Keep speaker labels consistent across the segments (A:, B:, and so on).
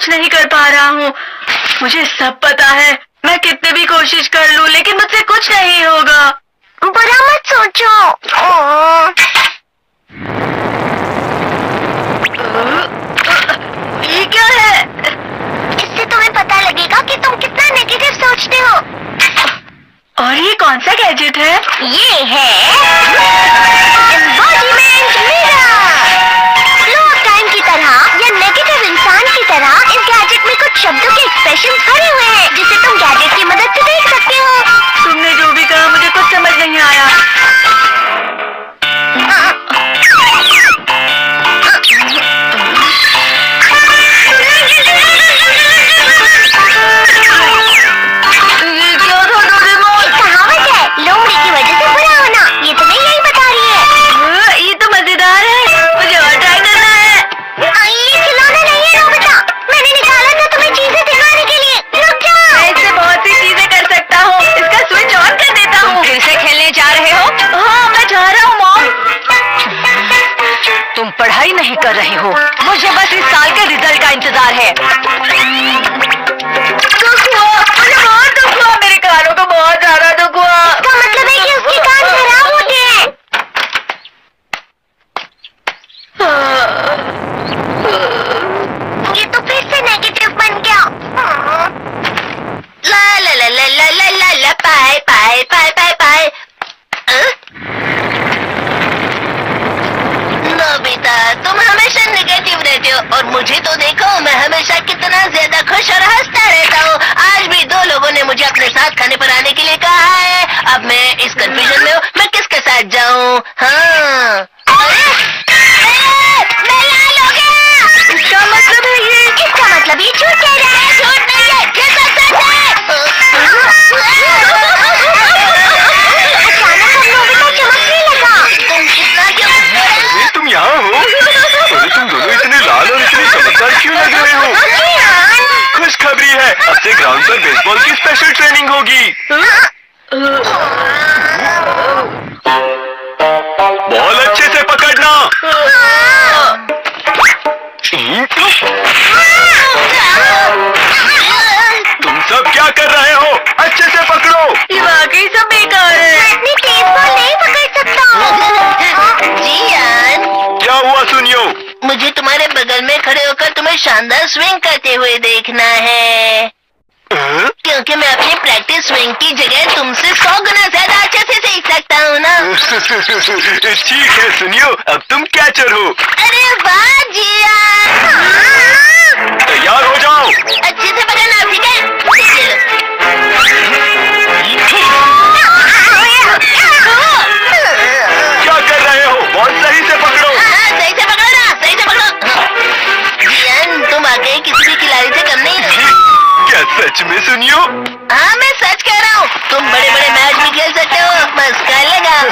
A: कुछ नहीं कर पा रहा हूँ। मुझे सब पता है, मैं कितने भी कोशिश कर लूँ लेकिन मुझसे कुछ नहीं होगा।
B: बुरा मत सोचो।
A: ये क्या है?
B: इससे तुम्हें पता लगेगा कि तुम कितना नेगेटिव सोचते हो।
A: और ये कौन सा गैजेट है?
B: ये है embodiment mirror. Flow of time की तरह या नेगेटिव इंसान की तरह इस गैजेट में कुछ शब्दों के एक्सप्रेशन भरे हुए हैं जिसे तुम गैजेट की मदद से देख सकते हो।
A: तुमने जो भी कहा मुझे कुछ समझ नहीं आया।
C: पढ़ाई नहीं कर रही हो, मुझे बस इस साल के रिजल्ट का इंतजार है।
A: मुझे बहुत दुख हुआ, मेरे कानों को बहुत ज्यादा दुख हुआ।
B: इसका मतलब है कि उसके कान खराब होते हैं। ये तो फिर से नेगेटिव बन गया। ला ला ला ला ला ला ला ला पाए पाए पाए पाए पाए। नोबिता, तुम हमेशा नेगेटिव रहते हो और मुझे तो देखो, मैं हमेशा कितना ज्यादा खुश और हंसता रहता हूँ। आज भी 2 लोगों ने मुझे अपने साथ खाने पर आने के लिए कहा है। अब मैं इस कंफ्यूजन में हूँ, मैं किसके साथ जाऊँ? हाँ, मैं लाल हो गया।
A: इसका मतलब है ये?
B: इसका मतलब ये झूठ कह रहा है। झूठ नहीं है, ये सब सच है। अचानक हम नोबिता चमकने लगा। तुम कितना क्यों?
D: तुम यहाँ हो? अरे तुम दोनों इतने लाल और इतने चमकदार क्यों लग रहे हो? खुशखबरी है, अब से ग्राउंड पर बेसबॉल की स्पेशल ट्रेनिंग होगी। बॉल अच्छे से पकड़ना। तुम सब क्या कर रहे हो? अच्छे से पकड़ो।
A: ये वाकई सब बेकार है।
B: मैं इतनी तेज बॉल नहीं पकड़ सकता। जियान,
D: क्या हुआ सुनियो?
B: मुझे तुम्हारे बगल में खड़े होकर तुम्हें शानदार स्विंग करते हुए देखना है, क्योंकि मैं अपनी प्रैक्टिस स्विंग की जगह तुमसे 100 गुना ज्यादा अच्छे से सीख सकता हूँ ना।
D: ठीक है सुनियो, अब तुम कैचर हो।
B: अरे वाह जियान।
D: तैयार हो जाओ।
B: अच्छे से पकड़ना, ठीक है?
D: क्या कर रहे हो? बॉल सही से पकड़ो।
B: सही से पकड़ो ना, सही से पकड़ो। जियान, तुम आगे किसी भी खिलाड़ी से कम नहीं हो।
D: क्या सच में सुनियो?
B: हाँ, मैं सच कह रहा हूँ। तुम बड़े बड़े मैच भी खेल सकते हो, बस कर लगाओ।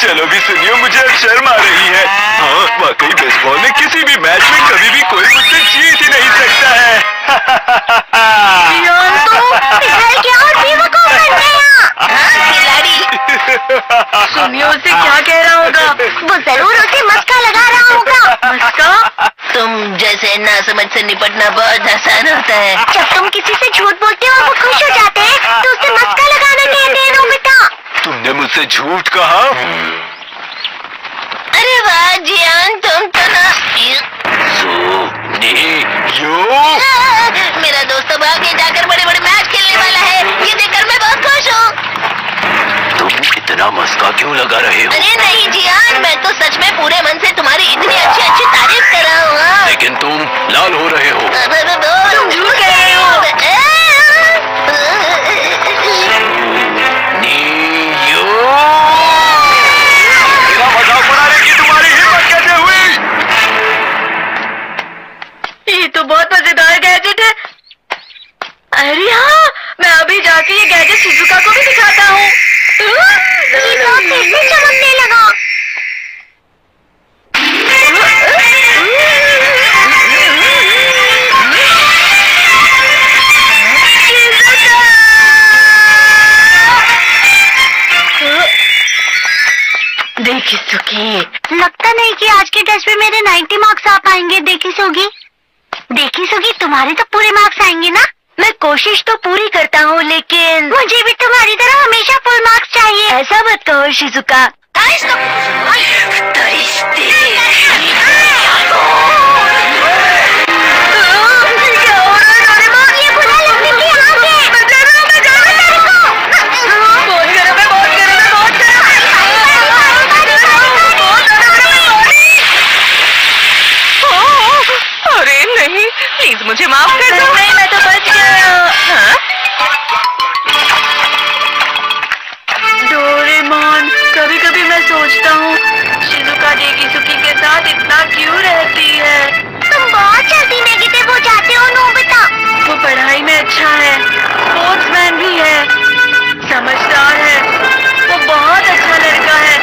D: चलो भी सुनियो, मुझे अब शर्म आ रही है। हाँ, वाकई बेसबॉल में किसी भी मैच में कभी भी कोई मुझसे जीत ही नहीं सकता है।
B: क्या और बेवकूफ बन गया। हाँ, खिलाड़ी।
A: सुनियो उसे क्या कह रहा होगा?
B: वो जरूर उसे मस्का लगा रहा होगा।
A: मस्का?
B: तुम जैसे नासमझ से निपटना बहुत आसान होता है। जब तुम किसी से झूठ बोलते हो और वो खुश हो जाते हैं तो उसे मस्का लगाना कहते हैं नोबिता।
D: तुमने मुझसे झूठ कहा?
B: अरे वाह जियान, तुम तो ना। मेरा दोस्त अब आगे जाकर बड़े बड़े मैच खेलने वाला है, ये देखकर मैं बहुत खुश हूँ।
D: तुम इतना मस्का क्यों लगा रहे हो?
B: अरे नहीं जियान, मैं तो सच में पूरे मन से तुम्हारी इतनी अच्छी अच्छी तारीफ कर रहा हूँ। हाँ।
D: लेकिन तुम लाल हो रहे हो।
B: तुम झूठ कह रहे हो।
D: मेरा मजाक बनाने की तुम्हारी हिम्मत कैसे हुई?
A: ये तो बहुत मजेदार गैजेट है। अरे हाँ, मैं अभी जाके ये गैजेट शिजुका को भी दिखाता हूँ।
B: ये तो फिर से चमकने लगा।
A: देखी सुखी,
B: लगता नहीं कि आज के टेस्ट में मेरे 90 मार्क्स आ पाएंगे। देखी सोगी। देखी सुगी, तुम्हारे तो पूरे मार्क्स आएंगे ना?
A: मैं कोशिश तो पूरी करता हूँ, लेकिन
B: मुझे भी तुम्हारी तरह हमेशा फुल मार्क्स चाहिए।
A: ऐसा मत कहो शिजुका।
C: अरे नहीं, प्लीज मुझे माफ कर दो।
A: नहीं, मैं तो बच गया।
C: हाँ?
A: डोरेमोन, कभी कभी मैं सोचता हूँ शिजुका डेकिसुकी के साथ इतना क्यों रहती है।
B: तुम बहुत जल्दी नेगेटिव हो जाते हो नोबिता।
A: वो पढ़ाई में अच्छा है, स्पोर्ट्समैन भी है, समझदार है, वो बहुत अच्छा लड़का है,